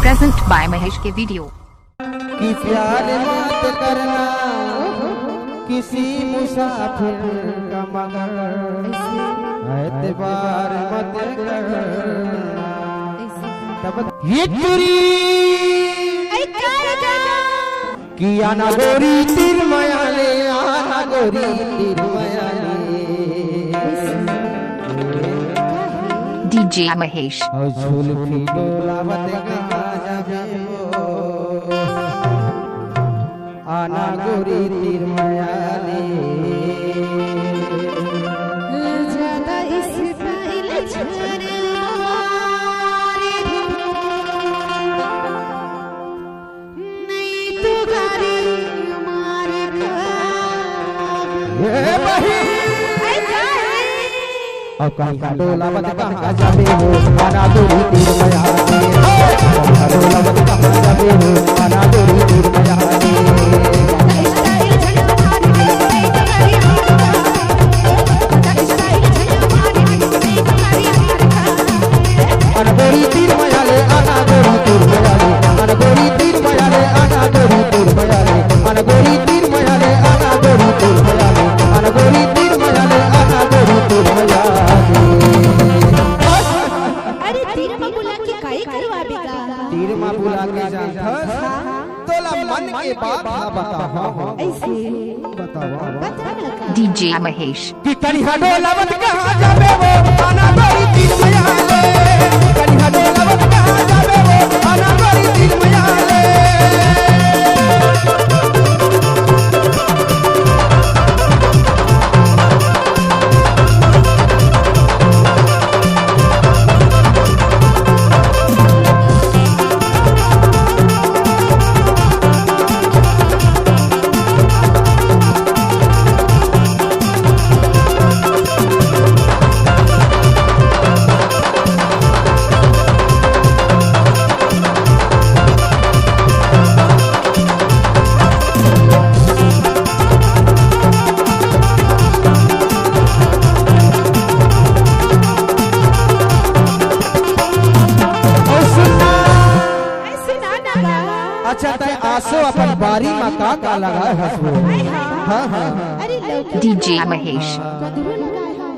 Present by Mahesh के video. कि प्यार मत करना किसी मुसाफिर का मगर एतबार मत करना। ये तुरी कि आना गोरी तीर मायाले, आना गोरी तीर मायाले। डीजे महेश झुलफी डोलावत कहाँ जाबे हो, आना गोरी तीर मायाले। ज्यादा स्टाइल छोड़े नहीं तो गाड़ी मार ये बही और कहीं का डोलावत कहाँ जाबे हो, आना गोरी तीर मायाले। डोलावत कहाँ जाबे हो, आना गोरी तीर मायाले। अनगोरी तीर मायाले, आना गोरी तीर मायाले। अनगोरी तीर मायाले, आना गोरी तीर मायाले। अनगोरी तीर मायाले, आना गोरी तीर मायाले। अनगोरी तीर मायाले, आना गोरी तीर मायाले। अरे तीर में बुला के काहे करवाबेगा? तीर मां बुला के जानथस तोला मन के बात बतावा। ऐसे बतावा बता ना का डीजे महेश कि कनिहा डोलावत कहाँ जाबे वो, आना गोरी तीर मायाले। कनिहा डोलावत कहाँ जाबे वो, आना गोरी तीर मायाले। अच्छा तय आसो अपन बारी में का लगा हसबो। हां हां अरे लौकी डीजे महेश कदरू लगाए है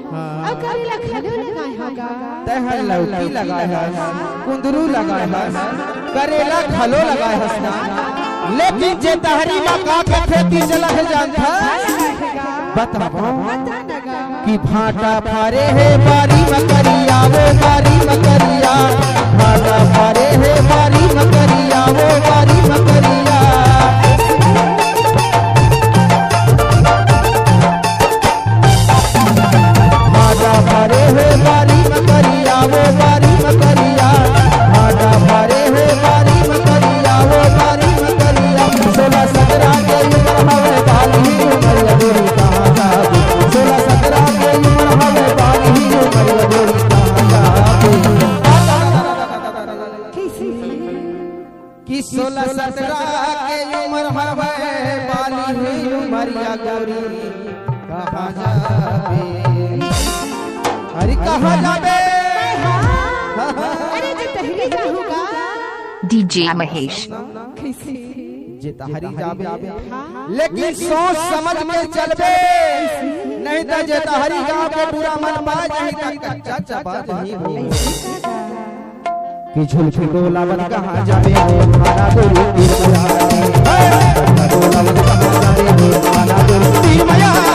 और करेला खड़ो लगाए है तय हर लौकी लगाए है, कुंदरू लगाए है, करेला खलो लगाए है ना। लेकिन जे तहरी में का के खेती चला है जानता बताबो कि भाटा फारे है बारी में करिया वो, बारी में करिया। भाटा फारे है बारी में करिया वो, बारी में करिया। भाटा फारे है बारी में करिया वो, बारी में करिया। भाटा फारे है बारी में करिया वो, बारी में करिया। 16-17 के उम्र हवे बाली उमर गोरी कहाँ जाबे। 16-17 के उम्र हवे बाली उमर गोरी कहाँ जाबे। कि 16-17 के उम्र हवे बाली उमरिया गोरी कहाँ जाबे। अरे कहाँ जाबे। अरे जे तहरी जाऊंगा डीजे महेश जे तहरी जाबे लेकिन सोच समझ के चलबे, नहीं तो जे तहरी गांव के पूरा मन बाज नहीं तक कच्चा चबाज नहीं हो। कि झुलफी डोलावत कहाँ जाबे हो, आना गोरी तीर मायाले। डोलावत कहाँ जाबे हो, आना गोरी तीर मायाले।